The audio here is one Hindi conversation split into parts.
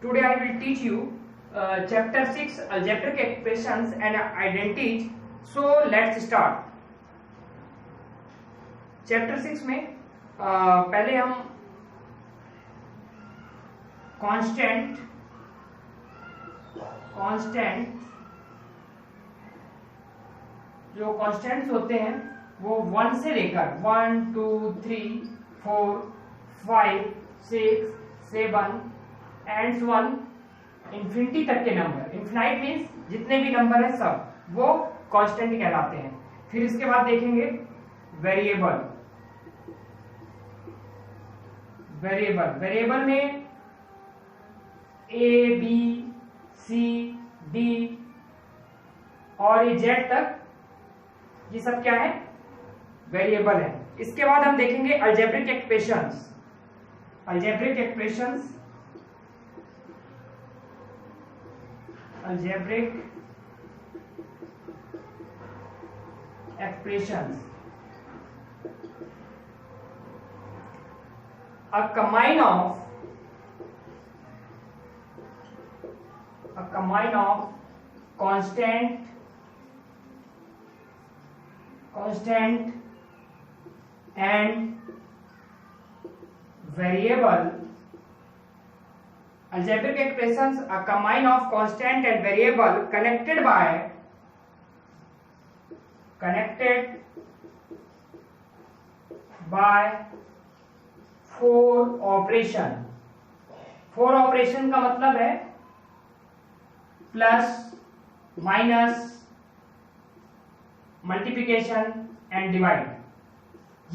Today I will teach you chapter 6 algebraic expressions and identities. So let's start. Chapter 6 में पहले हम कांस्टेंट जो कांस्टेंट्स होते हैं वो 1 से लेकर 1 2 3 4 5 6 7 एंड 1 इंफिनिटी तक के नंबर, इन्फिनाइट मीन्स जितने भी नंबर है सब वो कांस्टेंट कहलाते हैं। फिर इसके बाद देखेंगे वेरिएबल में ए बी सी डी और ये जेड तक ये सब क्या है, वेरिएबल है। इसके बाद हम देखेंगे algebraic expressions. A combine of constant and variable. Algebraic expressions, a combine of constant and variable connected by four operation का मतलब है plus minus multiplication and divide.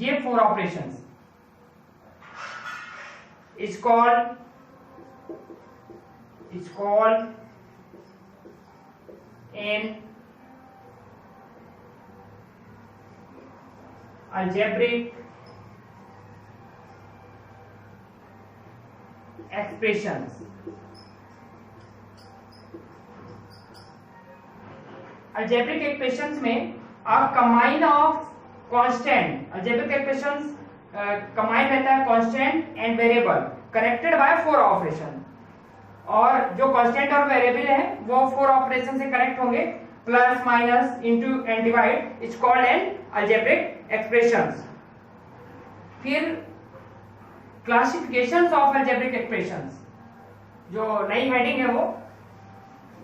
ये four operations is called in algebraic expressions. Algebraic expressions में a combine of constant, algebraic expressions combine रहता है constant and variable connected by four operation, और जो constant और variable है वो four operation से connect होंगे, plus minus into and divide is called an algebraic expressions। फिर क्लासिफिकेशंस ऑफ अलजेब्रिक एक्सप्रेशंस, जो नई हेडिंग है वो,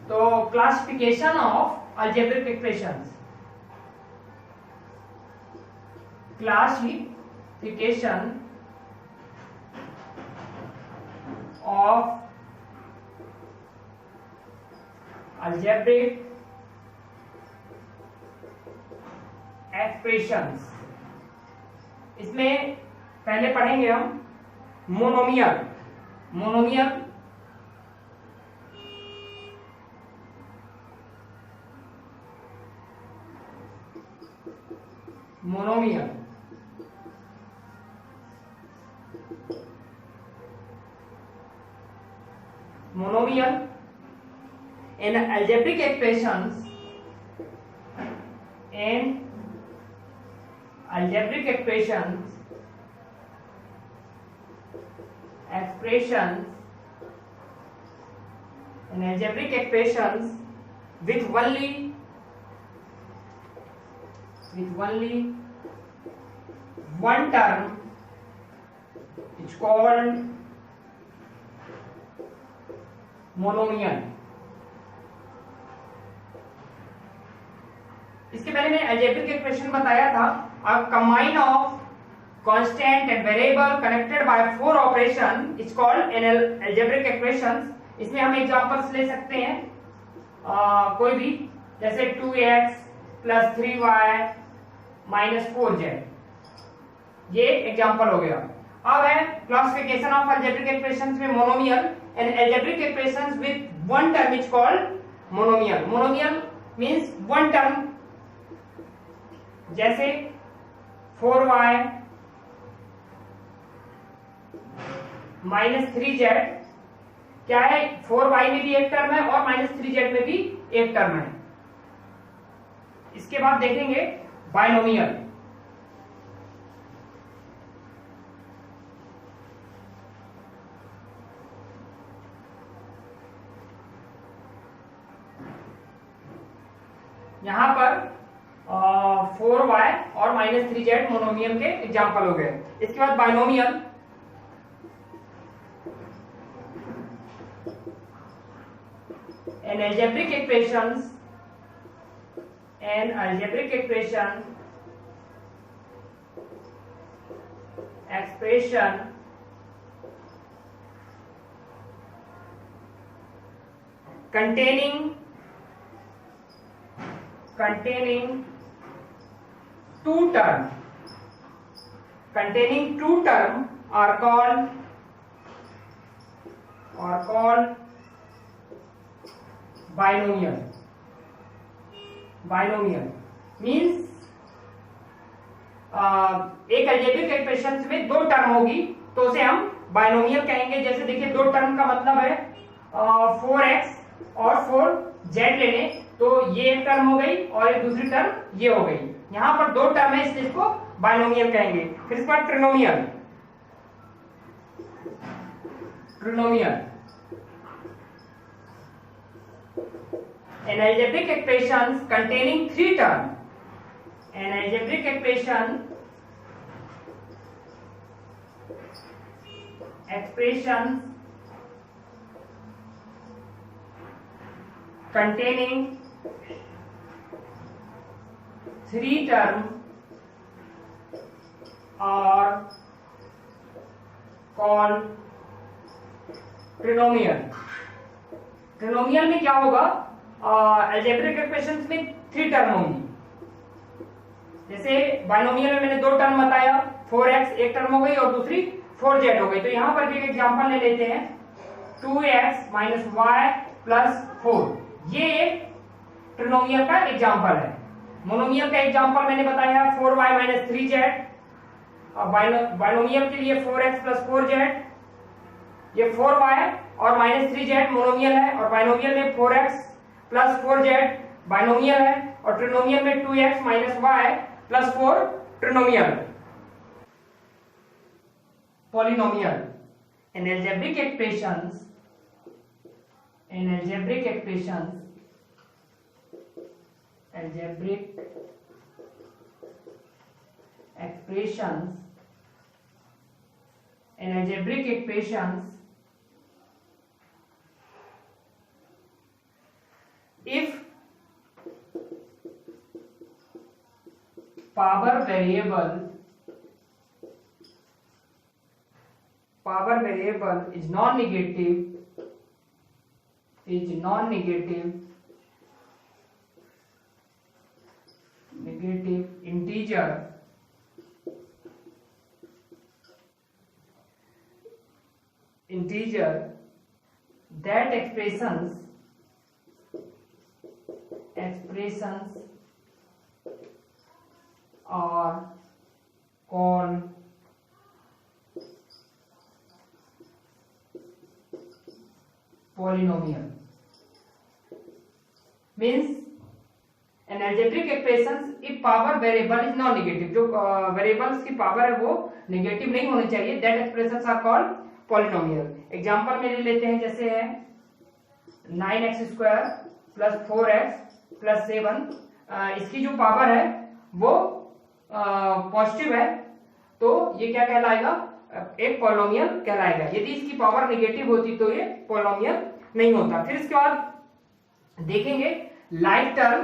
तो classification of algebraic expressions, classification of algebraic expressions. इसमें पहले पढ़ेंगे हम monomial in algebraic expressions with only one term is called monomial। इसके पहले मैंने अलजेब्रिक एक्सप्रेशन बताया था, a combine of constant and variable connected by four operation is called an algebraic expressions। इसमें हम एग्जांपल्स ले सकते हैं कोई भी, जैसे 2x + 3y - 4z, ये एग्जांपल हो गया। अब है क्लासिफिकेशन ऑफ अलजेब्रिक एक्सप्रेशंस में monomial and algebraic expressions with one term is called monomial means one term, जैसे 4y - 3z क्या है, 4y में भी एक टर्म है और -3z में भी एक टर्म है। इसके बाद देखेंगे बाइनोमियल। यहाँ पर 4y और -3z मोनोमियल के एग्जाम्पल हो गए। इसके बाद binomial, an algebraic expression containing two term are called binomial means एक अलजेब्रिक एक्सप्रेशन में दो टर्म होगी तो उसे हम बाइनोमियल कहेंगे। जैसे देखिए दो टर्म का मतलब है 4x और 4z ले लें तो ये एक टर्म हो गई और एक दूसरी टर्म ये हो गई। यहां पर दो टर्म है इसलिए इसको बाइनोमियल कहेंगे। फिर इसके बाद ट्रिनोमियल an algebraic expression containing three terms, an algebraic expression containing three terms are called ट्रिनोमियल। ट्रिनोमियल में क्या होगा, अलजेब्रिक एक्सप्रेशंस में थ्री टर्म होंगी। जैसे बाइनोमियल में मैंने दो टर्म बताया, 4x एक टर्म हो गई और दूसरी 4z हो गई। तो यहां पर भी एक एग्जांपल ले लेते हैं, 2x - y + 4, ये एक ट्रिनोमियल का एग्जांपल है। मोनोमियल का एग्जांपल मैंने बताया 4y - 3z। बाइनोमियल के लिए 4x + 4z, ये 4y और -3z मोनोमियल है, और बाइनोमियल में 4x + 4z बाइनोमियल है, और ट्रिनोमियल में 2x - y + 4 trinomial. Polynomial, an algebraic expressions if power variable is non-negative integer, that expressions are called polynomial। means an algebraic expressions if power variable is non negative, जो वेरिएबल्स की पावर है वो नेगेटिव नहीं होनी चाहिए, that expressions are called polynomial। Example में ले लेते हैं, जैसे है 9x² + 4x + 7, इसकी जो पावर है वो पॉजिटिव है तो ये क्या कहलाएगा, एक पॉलिनोमियल कहलाएगा। यदि इसकी पावर नेगेटिव होती तो ये पॉलिनोमियल नहीं होता। फिर इसके बाद देखेंगे लाइक टर्म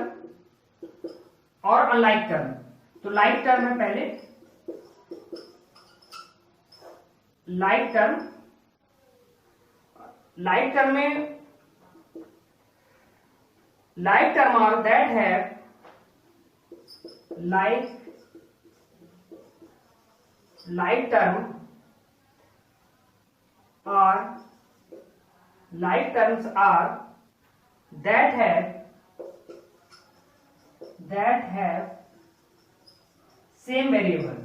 और अनलाइक टर्म। तो लाइक टर्म है पहले, लाइक टर्म में like term are that have like terms are that have same variable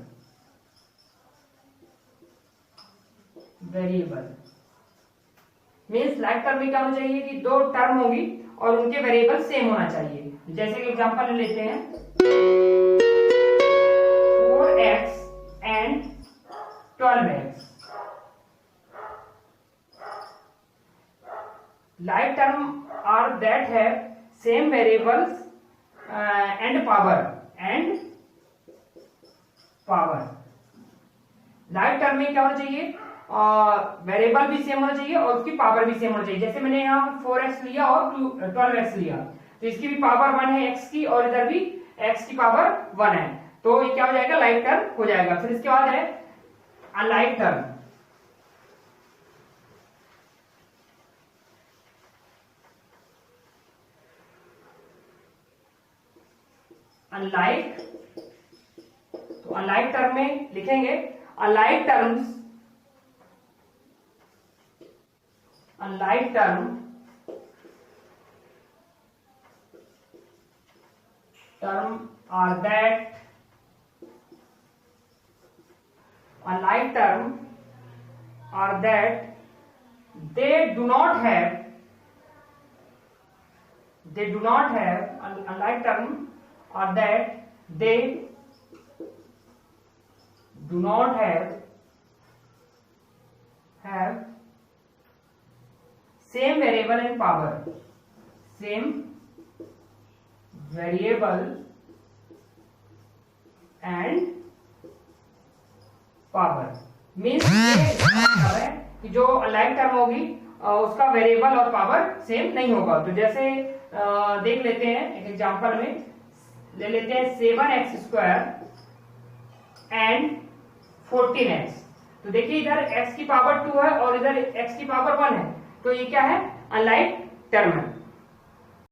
means like term में क्या होना चाहिए कि दो टर्म होगी और उनके वेरिएबल सेम होना चाहिए। जैसे कि एग्जांपल ले लेते हैं 4x and 12x। like term are that have same variables and power. Like term में क्या होना चाहिए, वेरिएबल भी सेम होना चाहिए और उसकी पावर भी सेम होना चाहिए। जैसे मैंने यहाँ 4x लिया और 12x लिया, तो इसकी भी पावर 1 है x की, और इधर भी x की पावर 1 है, तो ये क्या हो जाएगा, लाइक टर्म हो जाएगा। फिर इसके बाद है अनलाइक टर्म। अनलाइक, तो अनलाइक टर्म में लिखेंगे unlike term are that unlike term are that they do not have unlike term are that they do not have same variable and power, same variable and power. Means है कि जो अनलाइक टर्म होगी उसका वेरिएबल और पावर सेम नहीं होगा। तो जैसे देख लेते हैं एक एग्जांपल में, ले लेते हैं 7x² एंड 14x। तो देखिए इधर x की पावर 2 है और इधर x की पावर 1 है, तो ये क्या है, अनलाइक टर्म है।